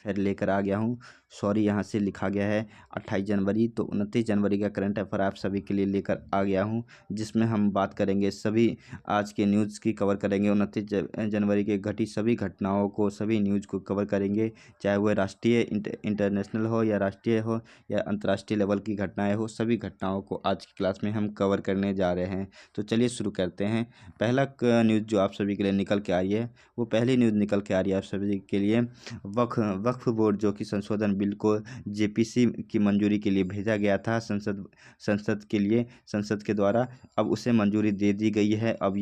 Affair लेकर आ गया हूँ। सॉरी, यहाँ से लिखा गया है 28 जनवरी, तो 29 जनवरी का करंट अफेयर आप सभी के लिए लेकर आ गया हूँ, जिसमें हम बात करेंगे सभी आज के न्यूज़ की कवर करेंगे। 29 जनवरी के घटी सभी घटनाओं को, सभी न्यूज़ को कवर करेंगे, चाहे वह राष्ट्रीय इंटरनेशनल हो या राष्ट्रीय हो या अंतर्राष्ट्रीय लेवल की घटनाएँ हो, सभी घटनाओं को आज की क्लास में हम कवर करने जा रहे हैं। तो चलिए शुरू करते हैं। पहला न्यूज़ जो आप सभी के लिए निकल के आ रही है, वो पहली न्यूज़ निकल के आ रही है आप सभी के लिए। वक्फ बोर्ड जो कि संशोधन बिल को जेपीसी की मंजूरी के लिए भेजा गया था संसद के लिए, संसद के द्वारा अब उसे मंजूरी दे दी गई है। अब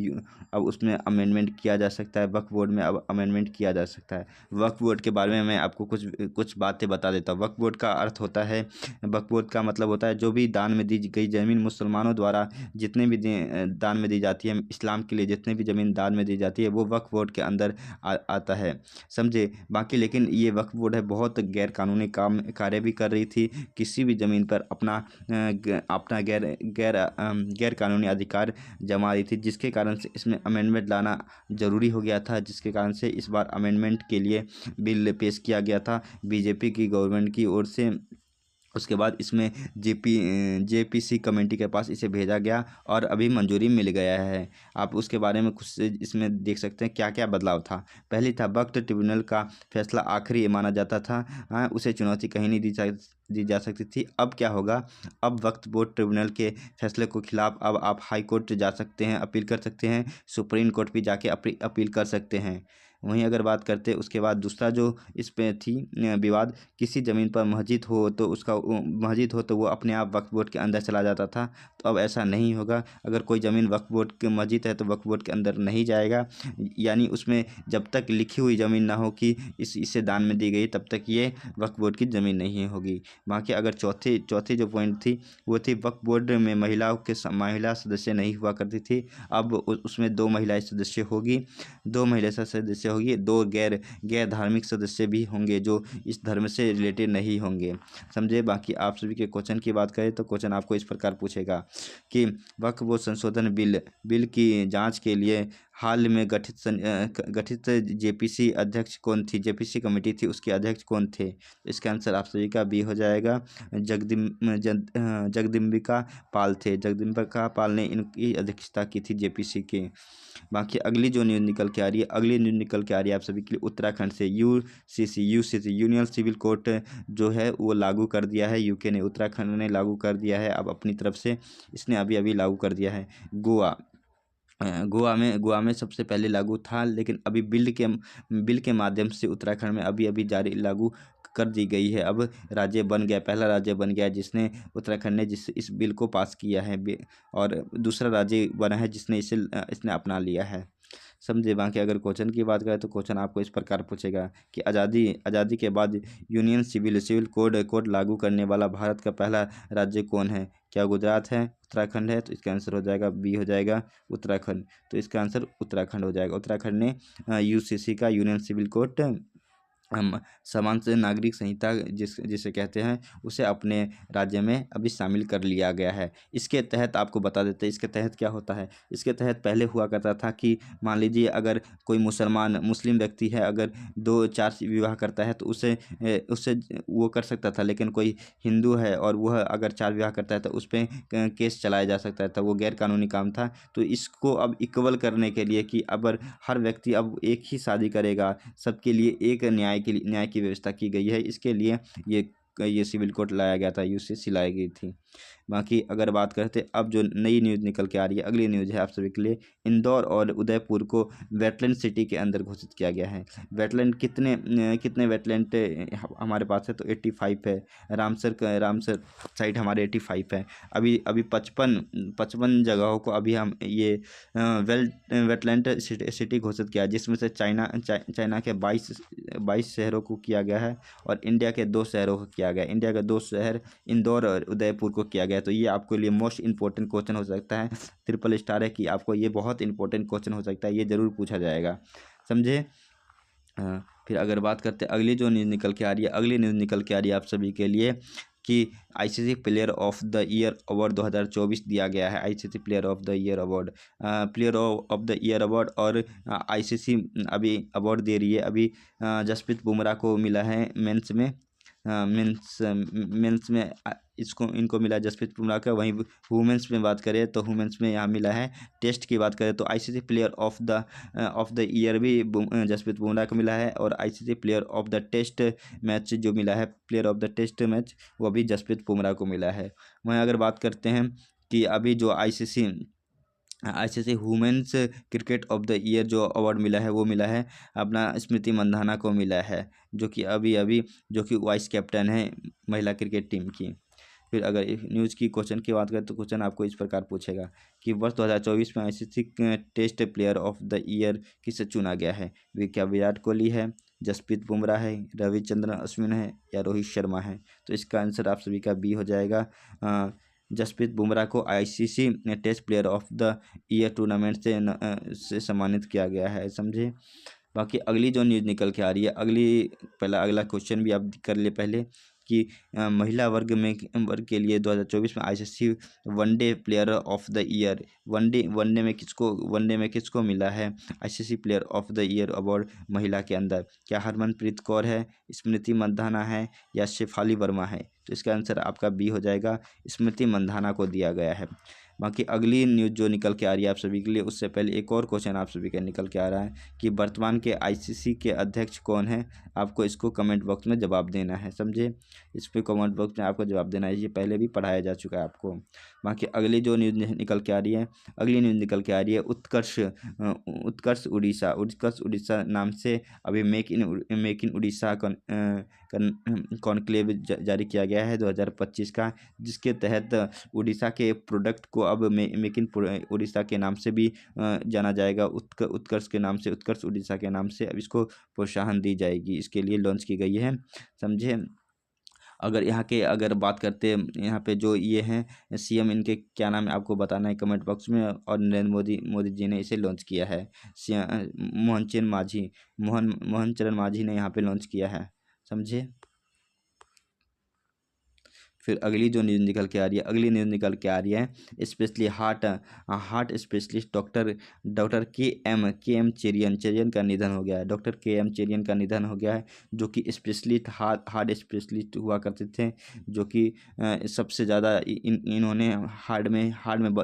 उसमें अमेंडमेंट किया जा सकता है, वक्फ बोर्ड में अब अमेंडमेंट किया जा सकता है। वक्फ बोर्ड के बारे में मैं आपको कुछ बातें बता देता हूँ। वक्फ बोर्ड का अर्थ होता है, वक्फ बोर्ड का मतलब होता है जो भी दान में दी गई ज़मीन मुसलमानों द्वारा जितने भी दान में दी जाती है, इस्लाम के लिए जितने भी ज़मीन दान में दी जाती है, वो वक्फ बोर्ड के अंदर आता है, समझे। बाकी लेकिन ये वक्फ बोर्ड है बहुत गैर कानूनी कार्य भी कर रही थी, किसी भी ज़मीन पर अपना गैर कानूनी अधिकार जमा रही थी, जिसके कारण से इसमें अमेंडमेंट लाना ज़रूरी हो गया था, जिसके कारण से इस बार अमेंडमेंट के लिए बिल पेश किया गया था बीजेपी की गवर्नमेंट की ओर से। उसके बाद इसमें जेपीसी कमेटी के पास इसे भेजा गया और अभी मंजूरी मिल गया है। आप उसके बारे में कुछ इसमें देख सकते हैं क्या क्या बदलाव था। पहली था, वक्त ट्रिब्यूनल का फैसला आखिरी माना जाता था, उसे चुनौती कहीं नहीं दी जा सकती थी। अब क्या होगा, अब वक्फ बोर्ड ट्रिब्यूनल के फैसले को खिलाफ अब आप हाई कोर्ट जा सकते हैं, अपील कर सकते हैं, सुप्रीम कोर्ट भी जाके अपील कर सकते हैं। वहीं अगर बात करते उसके बाद दूसरा जो इस पे थी विवाद, किसी ज़मीन पर मस्जिद हो तो वो अपने आप वक्फ बोर्ड के अंदर चला जाता था, तो अब ऐसा नहीं होगा। अगर कोई ज़मीन वक्फ बोर्ड की मस्जिद है तो वक्फ बोर्ड के अंदर नहीं जाएगा, यानी उसमें जब तक लिखी हुई ज़मीन ना हो कि इसे दान में दी गई, तब तक ये वक्फ बोर्ड की ज़मीन नहीं होगी। बाकी अगर चौथी जो पॉइंट थी वो थी, वक्फ बोर्ड में महिला सदस्य नहीं हुआ करती थी, अब उसमें 2 महिला सदस्य होगी, 2 महिला सदस्य होगी, 2 गैर धार्मिक सदस्य भी होंगे जो इस धर्म से रिलेटेड नहीं होंगे, समझे। बाकी आप सभी के क्वेश्चन की बात करें तो क्वेश्चन आपको इस प्रकार पूछेगा कि वक्फ बोर्ड संशोधन बिल की जांच के लिए हाल में गठित जेपीसी अध्यक्ष कौन थी, जेपीसी कमेटी थी, उसके अध्यक्ष कौन थे। इसका आंसर आप सभी का बी हो जाएगा, जगदम्बिका पाल थे। जगदम्बिका पाल ने इनकी अध्यक्षता की थी जेपीसी की। बाकी अगली जो न्यूज़ निकल के आ रही है आप सभी के लिए उत्तराखंड से। यूसीसी यूनियन सिविल कोड जो है वो लागू कर दिया है, यूके ने, उत्तराखंड ने लागू कर दिया है अब अपनी तरफ से, इसने अभी लागू कर दिया है। गोवा में सबसे पहले लागू था, लेकिन अभी बिल के माध्यम से उत्तराखंड में अभी जारी लागू कर दी गई है। अब पहला राज्य बन गया जिसने, उत्तराखंड ने इस बिल को पास किया है, और दूसरा राज्य बना है जिसने इसने अपना लिया है, समझे। बाकी अगर क्वेश्चन की बात करें तो क्वेश्चन आपको इस प्रकार पूछेगा कि आज़ादी के बाद यूनियन सिविल कोड लागू करने वाला भारत का पहला राज्य कौन है। क्या गुजरात है, उत्तराखंड है, तो इसका आंसर हो जाएगा बी हो जाएगा उत्तराखंड, तो इसका आंसर उत्तराखंड हो जाएगा। उत्तराखंड ने यूसीसी का यूनियन सिविल कोड समान नागरिक संहिता जिसे कहते हैं, उसे अपने राज्य में अभी शामिल कर लिया गया है। इसके तहत आपको बता देते हैं इसके तहत क्या होता है। इसके तहत पहले हुआ करता था कि मान लीजिए अगर कोई मुस्लिम व्यक्ति है, अगर 2-4 विवाह करता है तो उससे वो कर सकता था, लेकिन कोई हिंदू है और वह अगर 4 विवाह करता है तो उस पर केस चलाया जा सकता था, वो गैर कानूनी काम था। तो इसको अब इक्वल करने के लिए कि अब हर व्यक्ति अब एक ही शादी करेगा, सबके लिए एक न्याय की व्यवस्था की गई है, इसके लिए ये सिविल कोड लाया गया था, यूसीसी लाई गई थी। बाकी अगर बात करते अब जो नई न्यूज़ निकल के आ रही है, अगली न्यूज़ है आप सभी के लिए, इंदौर और उदयपुर को वेटलैंड सिटी के अंदर घोषित किया गया है। वेटलैंड कितने वेटलैंड हमारे पास है, तो 85 है। रामसर साइड हमारे 85 है। अभी 55 जगहों को अभी हम ये वेटलैंड सिटी घोषित किया, जिसमें से चाइना के 22 शहरों को किया गया है और इंडिया के 2 शहरों को किया गया। इंडिया के 2 शहर इंदौर और उदयपुर को किया गया। तो ये आपके लिए मोस्ट इंपॉर्टेंट क्वेश्चन हो सकता है, ट्रिपल स्टार है कि आपको ये बहुत इंपॉर्टेंट क्वेश्चन हो सकता है, ये ज़रूर पूछा जाएगा, समझे। फिर अगर बात करते हैं अगली न्यूज़ निकल के आ रही है आप सभी के लिए कि ICC player of the year award 2024 दिया गया है। ICC player of the year award, player of the year award, और आईसीसी अभी अवार्ड दे रही है। अभी जसप्रीत बुमराह को मिला है मेंस में, मेंस में इसको इनको मिला है जसप्रीत बुमराह का। वहीं वुमेंस में बात करें तो वुमेंस में यहाँ मिला है। टेस्ट की बात करें तो ICC player of the year भी जसप्रीत बुमराह को मिला है, और ICC player of the test match जो मिला है, player of the test match, वो भी जसप्रीत बुमराह को मिला है। वहीं अगर बात करते हैं कि अभी जो ICC women's cricket of the year जो अवार्ड मिला है, वो मिला है अपना स्मृति मंधाना को मिला है, जो कि अभी जो कि वाइस कैप्टन है महिला क्रिकेट टीम की। फिर अगर न्यूज़ की क्वेश्चन की बात करें तो क्वेश्चन आपको इस प्रकार पूछेगा कि वर्ष 2024 में ICC test player of the year किसे चुना गया है। वे क्या विराट कोहली है, जसप्रीत बुमराह है, रविचंद्रन अश्विन है, या रोहित शर्मा है। तो इसका आंसर आप सभी का बी हो जाएगा। जसप्रीत बुमराह को ICC test player of the year tournament से सम्मानित किया गया है, समझे। बाकी अगली जो न्यूज़ निकल के आ रही है, अगला क्वेश्चन भी आप कर ले पहले कि महिला वर्ग के लिए 2024 में ICC one day player of the year, one day में किसको मिला है ICC player of the year award महिला के अंदर। क्या हरमनप्रीत कौर है, स्मृति मंधाना है, या शेफाली वर्मा है। तो इसका आंसर आपका बी हो जाएगा, स्मृति मंधाना को दिया गया है। बाकी अगली न्यूज़ जो निकल के आ रही है आप सभी के लिए, उससे पहले एक और क्वेश्चन आप सभी का निकल के आ रहा है कि वर्तमान के आईसीसी के अध्यक्ष कौन है। आपको इसको कमेंट बॉक्स में जवाब देना है, समझे। इस पर कमेंट बॉक्स में आपको जवाब देना है, ये पहले भी पढ़ाया जा चुका है आपको। बाकी अगली जो न्यूज़ निकल के आ रही है, अगली न्यूज़ निकल के आ रही है उत्कर्ष उड़ीसा नाम से अभी मेक इन उड़ीसा कॉन्क्लेव जारी किया गया है 2025 का, जिसके तहत उड़ीसा के प्रोडक्ट को अब मेक इन उड़ीसा के नाम से भी जाना जाएगा। उत्कर्ष के नाम से, उत्कर्ष उड़ीसा के नाम से अब इसको प्रोत्साहन दी जाएगी, इसके लिए लॉन्च की गई है, समझे। अगर बात करते हैं यहाँ पे जो ये हैं सीएम, इनके क्या नाम है आपको बताना है कमेंट बॉक्स में। और नरेंद्र मोदी जी ने इसे लॉन्च किया है। मोहन चरण मांझी ने यहाँ पे लॉन्च किया है, समझे। फिर अगली जो न्यूज़ निकल के आ रही है, स्पेशली हार्ट स्पेशलिस्ट डॉक्टर के एम चेरियन का निधन हो गया है। डॉक्टर के एम चेरियन का निधन हो गया है, जो कि स्पेशलिस्ट हार्ट स्पेशलिस्ट हुआ करते थे, जो कि सबसे ज़्यादा इन्होंने हार्ट में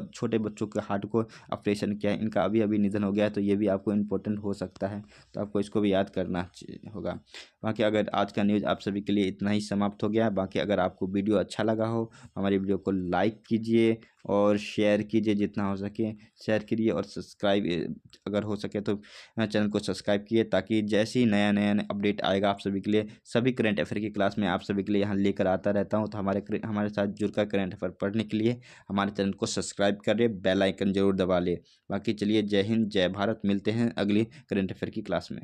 छोटे बच्चों के हार्ट को ऑपरेशन किया है। इनका अभी निधन हो गया है, तो ये भी आपको इम्पोर्टेंट हो सकता है, तो आपको इसको भी याद करना होगा। बाकी अगर आज का न्यूज़ आप सभी के लिए इतना ही समाप्त हो गया। बाकी अगर आपको वीडियो अच्छा लगा हो, हमारी वीडियो को लाइक कीजिए और शेयर कीजिए, जितना हो सके शेयर कीजिए, और सब्सक्राइब अगर हो सके तो चैनल को सब्सक्राइब कीजिए, ताकि जैसे ही नया अपडेट आएगा आप सभी के लिए, सभी करंट अफेयर की क्लास में आप सभी के लिए यहाँ लेकर आता रहता हूँ। तो हमारे साथ जुड़कर करंट अफेयर पढ़ने के लिए हमारे चैनल को सब्सक्राइब करें, बेल आइकन जरूर दबा लें। बाकी चलिए, जय हिंद, जय भारत, मिलते हैं अगली करंट अफेयर की क्लास में।